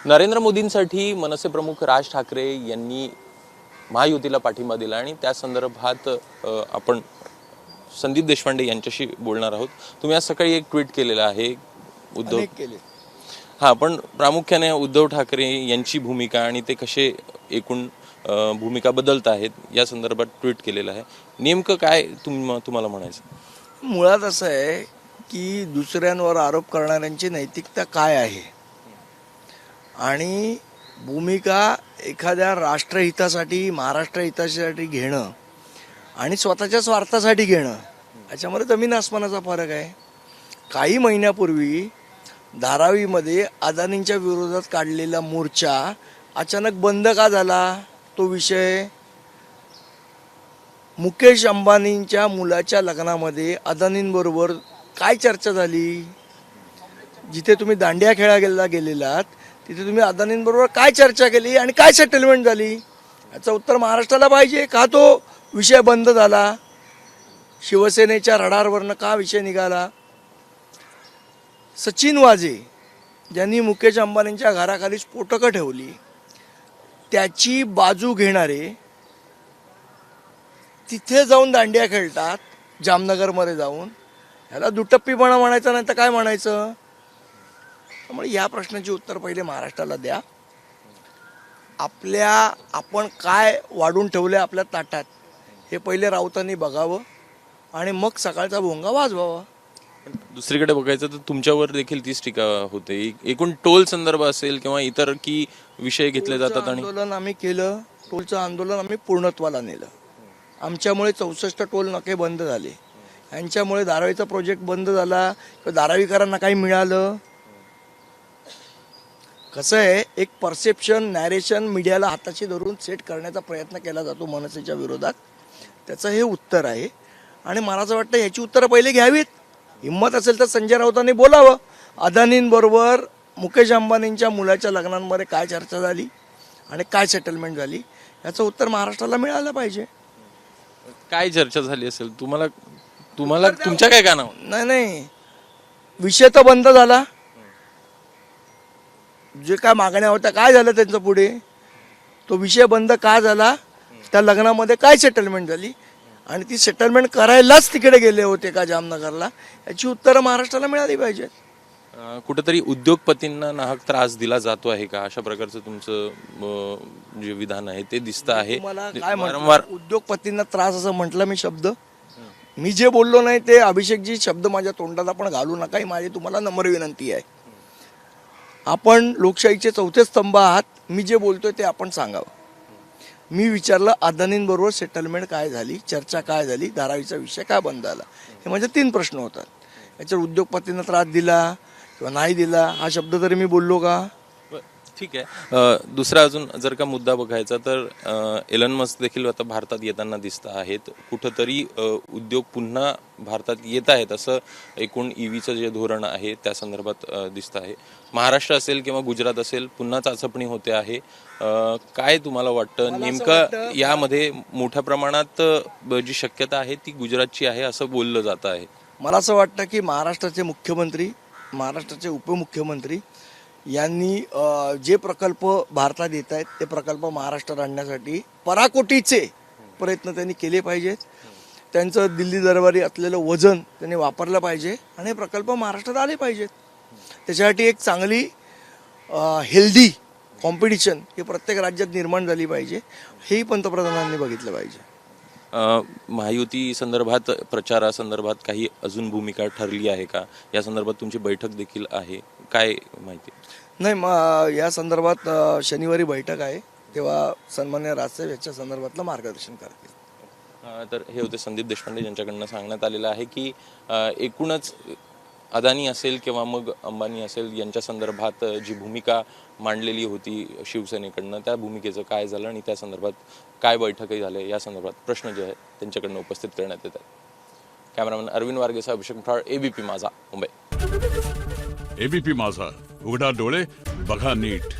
नरेंद्र मोदींसाठी मनसे प्रमुख राज ठाकरे यांनी महायुतीला पाठिंबा दिला आणि त्या संदर्भात आपण संदीप देशपांडे यांच्याशी बोलणार आहोत। तुम्ही आज सकाळी एक ट्विट केलेलं आहे उद्धव केले हां, पण प्रामुख्याने उद्धव ठाकरे यांची भूमिका आणि ते कसे एकूण भूमिका बदलत आहेत या संदर्भात ट्विट केलेलं आहे। नेमकं काय तुम्हाला म्हणायचं? मुळात असं आहे की दुसऱ्यांवर आरोप करणाऱ्यांची नैतिकता काय आहे आणि भूमिका एखाद्या राष्ट्रहितासाठी महाराष्ट्र हितासाठी घेणं आणि स्वतःच्या स्वार्थासाठी घेणं याच्यामध्ये जमीन आसमानाचा फरक आहे। काही महिन्यापूर्वी धारावीमध्ये अदानींच्या विरोधात काढलेला मोर्चा अचानक बंद का झाला? तो विषय मुकेश अंबानींच्या मुलाच्या लग्नामध्ये अदानींबरोबर काय चर्चा झाली? जिथे तुम्ही दांडिया खेळायला गेलेलात तिथे तुम्ही अदानींबरोबर काय चर्चा केली आणि काय सेटलमेंट झाली? याचं उत्तर महाराष्ट्राला पाहिजे। का तो विषय बंद झाला? शिवसेनेच्या रडारवरनं का विषय निघाला? सचिन वाझे ज्यांनी मुकेश अंबानींच्या घराखाली स्फोटकं ठेवली त्याची बाजू घेणारे तिथे जाऊन दांडिया खेळतात, जामनगरमध्ये जाऊन। ह्याला दुटप्पीपणा म्हणायचं नाही तर काय म्हणायचं? त्यामुळे या प्रश्नाची उत्तर पहिले महाराष्ट्राला द्या। आपण काय वाढून ठेवले आपल्या ताटात हे पहिले राऊतांनी बघावं आणि मग सकाळचा भोंगा वाजवावा। दुसरीकडे बघायचं तर तुमच्यावर देखील तीच टीका होते। एकूण टोल संदर्भ असेल किंवा इतर की विषय घेतले जातात आणि आंदोलन आम्ही केलं, टोलचं आंदोलन आम्ही पूर्णत्वाला नेलं। आमच्यामुळे 64 टोल नाके बंद झाले, यांच्यामुळे धारावीचा प्रोजेक्ट बंद झाला किंवा धारावीकरांना काही मिळालं? कसं आहे, एक परसेप्शन नॅरेशन मीडियाला हाताशी धरून सेट करण्याचा प्रयत्न केला जातो मनसेच्या विरोधात, त्याचं हे उत्तर आहे। आणि मला असं वाटतं याची उत्तरं पहिले घ्यावीत। हिंमत असेल तर संजय राऊतांनी बोलावं, अदानींबरोबर मुकेश अंबानींच्या मुलाच्या लग्नांमध्ये काय चर्चा झाली आणि काय सेटलमेंट झाली याचं उत्तर महाराष्ट्राला मिळालं पाहिजे। काय चर्चा झाली असेल तुम्हाला तुमच्या काय कानावर? नाही, विषय तर बंद झाला। जे काय मागण्या होत्या काय झालं त्यांचं पुढे? तो विषय बंद का झाला? त्या लग्नामध्ये काय सेटलमेंट झाली आणि ती सेटलमेंट करायलाच तिकडे गेले होते का जामनगरला? याची उत्तरं महाराष्ट्राला मिळाली पाहिजेत। कुठेतरी उद्योगपतींना नाहक त्रास दिला जातो आहे का? अशा प्रकारचं तुमचं जे विधान आहे ते दिसतं आहे। मला काय वारंवार उद्योगपतींना त्रास असं म्हटलं मी शब्द? मी जे बोललो नाही ते अभिषेकजी शब्द माझ्या तोंडाला पण घालू नका, ही माझी तुम्हाला नम्र विनंती आहे। आपण लोकशाहीचे चौथे स्तंभ आहात, मी जे बोलतोय ते आपण सांगावं। मी विचारलं अदानींबरोबर सेटलमेंट काय झाली, चर्चा काय झाली, धारावीचा विषय काय बंद झाला, हे माझे 3 प्रश्न होतात। याच्यावर उद्योगपतींना त्रास दिला किंवा नाही दिला हा शब्द तरी मी बोललो का? ठीक आहे। दुसरा अजून जर का मुद्दा बघायचा तर एलन मस्क देखील आता भारतात येताना दिसत आहेत। कुठंतरी उद्योग पुन्हा भारतात येत आहेत असं एकूण ईव्हीचं जे धोरण आहे त्या संदर्भात दिसत आहे। महाराष्ट्र असेल किंवा गुजरात असेल पुन्हा चाचपणी होते आहे। काय तुम्हाला वाटतं नेमकं यामध्ये मोठ्या प्रमाणात जी शक्यता आहे ती गुजरातची आहे असं बोललं जात आहे? मला असं वाटतं की महाराष्ट्राचे मुख्यमंत्री, महाराष्ट्राचे उपमुख्यमंत्री यांनी जे प्रकल्प भारतात येत आहेत ते प्रकल्प महाराष्ट्रात आणण्यासाठी पराकोटीचे प्रयत्न त्यांनी केले पाहिजेत। त्यांचं दिल्ली दरबारी असलेलं वजन त्यांनी वापरलं पाहिजे आणि हे प्रकल्प महाराष्ट्रात आले पाहिजेत। त्याच्यासाठी एक चांगली हेल्दी कॉम्पिटिशन ही प्रत्येक राज्यात निर्माण झाली पाहिजे, हेही पंतप्रधानांनी बघितलं पाहिजे। महायुती संदर्भात प्रचारासंदर्भात काही अजून भूमिका ठरली आहे का? या संदर्भात तुमची बैठक देखील आहे, काय माहिती? नाही, या संदर्भात शनिवारी बैठक आहे, तेव्हा सन्मान्य राजसाहेब याच्या संदर्भातलं मार्गदर्शन करतील। तर हे होते संदीप देशपांडे यांच्याकडनं सांगण्यात आलेलं आहे की एकूणच अदानी असेल किंवा मग अंबानी असेल यांच्या संदर्भात जी भूमिका मांडलेली होती शिवसेनेकडनं त्या भूमिकेचं काय झालं आणि त्या संदर्भात काय बैठकही झाले या संदर्भात प्रश्न जे आहेत त्यांच्याकडनं उपस्थित करण्यात येत आहेत। कॅमेरामॅन अरविंद वारगेसह अभिषेक फराळ, एबीपी माझा, मुंबई। एबीपी माझा, उघडा डोळे बघा नीट।